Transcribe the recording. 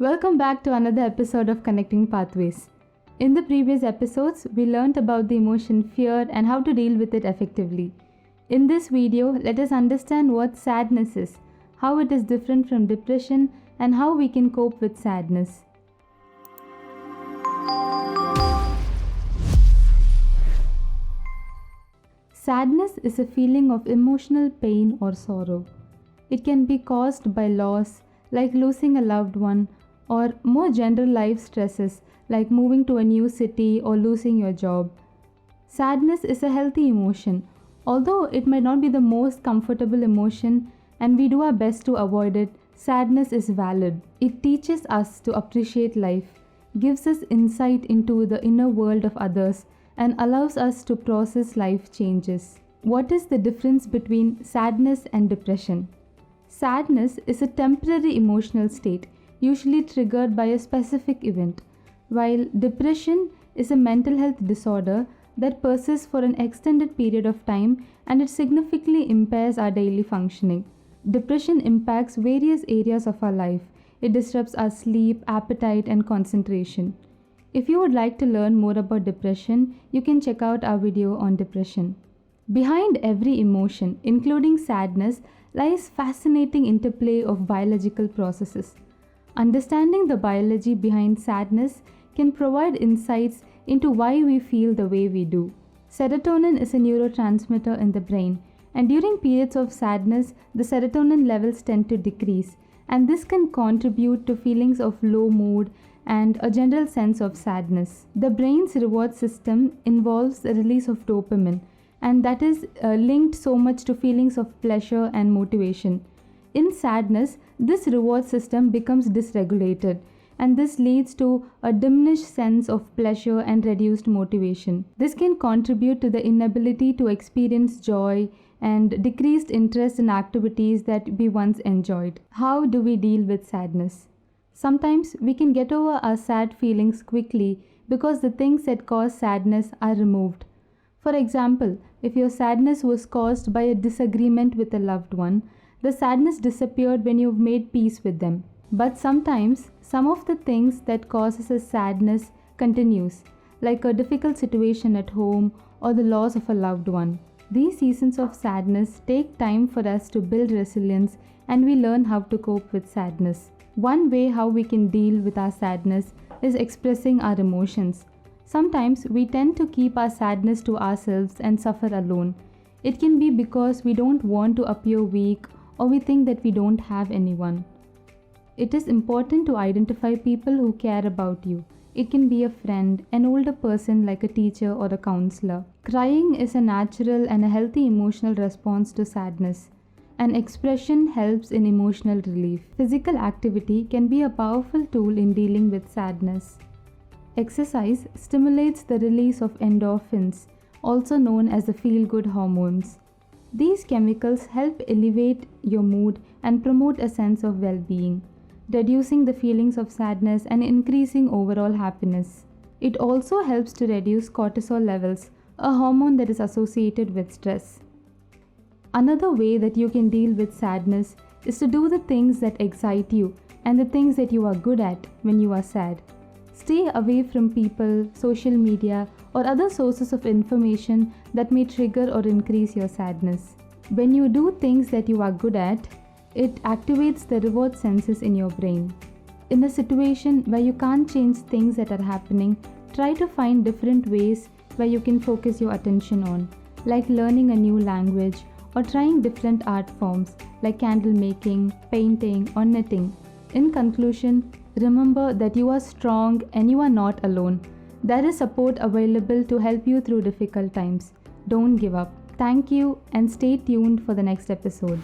Welcome back to another episode of Connecting Pathways. In the previous episodes, we learned about the emotion fear and how to deal with it effectively. In this video, let us understand what sadness is, how it is different from depression, and how we can cope with sadness. Sadness is a feeling of emotional pain or sorrow. It can be caused by loss, like losing a loved one, or more general life stresses like moving to a new city or losing your job. Sadness is a healthy emotion, although it might not be the most comfortable emotion and we do our best to avoid it. Sadness is valid. It teaches us to appreciate life, gives us insight into the inner world of others, and allows us to process life changes. What is the difference between sadness and depression? Sadness is a temporary emotional state, usually triggered by a specific event, while depression is a mental health disorder that persists for an extended period of time and it significantly impairs our daily functioning. Depression impacts various areas of our life. It disrupts our sleep, appetite, and concentration. If you would like to learn more about depression, you can check out our video on depression. Behind every emotion, including sadness, lies fascinating interplay of biological processes. Understanding the biology behind sadness can provide insights into why we feel the way we do. Serotonin is a neurotransmitter in the brain, and during periods of sadness, the serotonin levels tend to decrease, and this can contribute to feelings of low mood and a general sense of sadness. The brain's reward system involves the release of dopamine, and that is linked so much to feelings of pleasure and motivation. In sadness, this reward system becomes dysregulated, and this leads to a diminished sense of pleasure and reduced motivation. This can contribute to the inability to experience joy and decreased interest in activities that we once enjoyed. How do we deal with sadness? Sometimes we can get over our sad feelings quickly because the things that cause sadness are removed. For example, if your sadness was caused by a disagreement with a loved one, the sadness disappeared when you've made peace with them. But sometimes, some of the things that causes us sadness continues, like a difficult situation at home or the loss of a loved one. These seasons of sadness take time for us to build resilience and we learn how to cope with sadness. One way how we can deal with our sadness is expressing our emotions. Sometimes we tend to keep our sadness to ourselves and suffer alone. It can be because we don't want to appear weak or we think that we don't have anyone. It is important to identify people who care about you. It can be a friend, an older person like a teacher or a counselor. Crying is a natural and a healthy emotional response to sadness. An expression helps in emotional relief. Physical activity can be a powerful tool in dealing with sadness. Exercise stimulates the release of endorphins, also known as the feel-good hormones. These chemicals help elevate your mood and promote a sense of well-being, reducing the feelings of sadness and increasing overall happiness. It also helps to reduce cortisol levels, a hormone that is associated with stress. Another way that you can deal with sadness is to do the things that excite you and the things that you are good at when you are sad. Stay away from people, social media, or other sources of information that may trigger or increase your sadness. When you do things that you are good at, it activates the reward senses in your brain. In a situation where you can't change things that are happening, try to find different ways where you can focus your attention on, like learning a new language or trying different art forms like candle making, painting, or knitting. In conclusion, remember that you are strong and you are not alone. There is support available to help you through difficult times. Don't give up. Thank you and stay tuned for the next episode.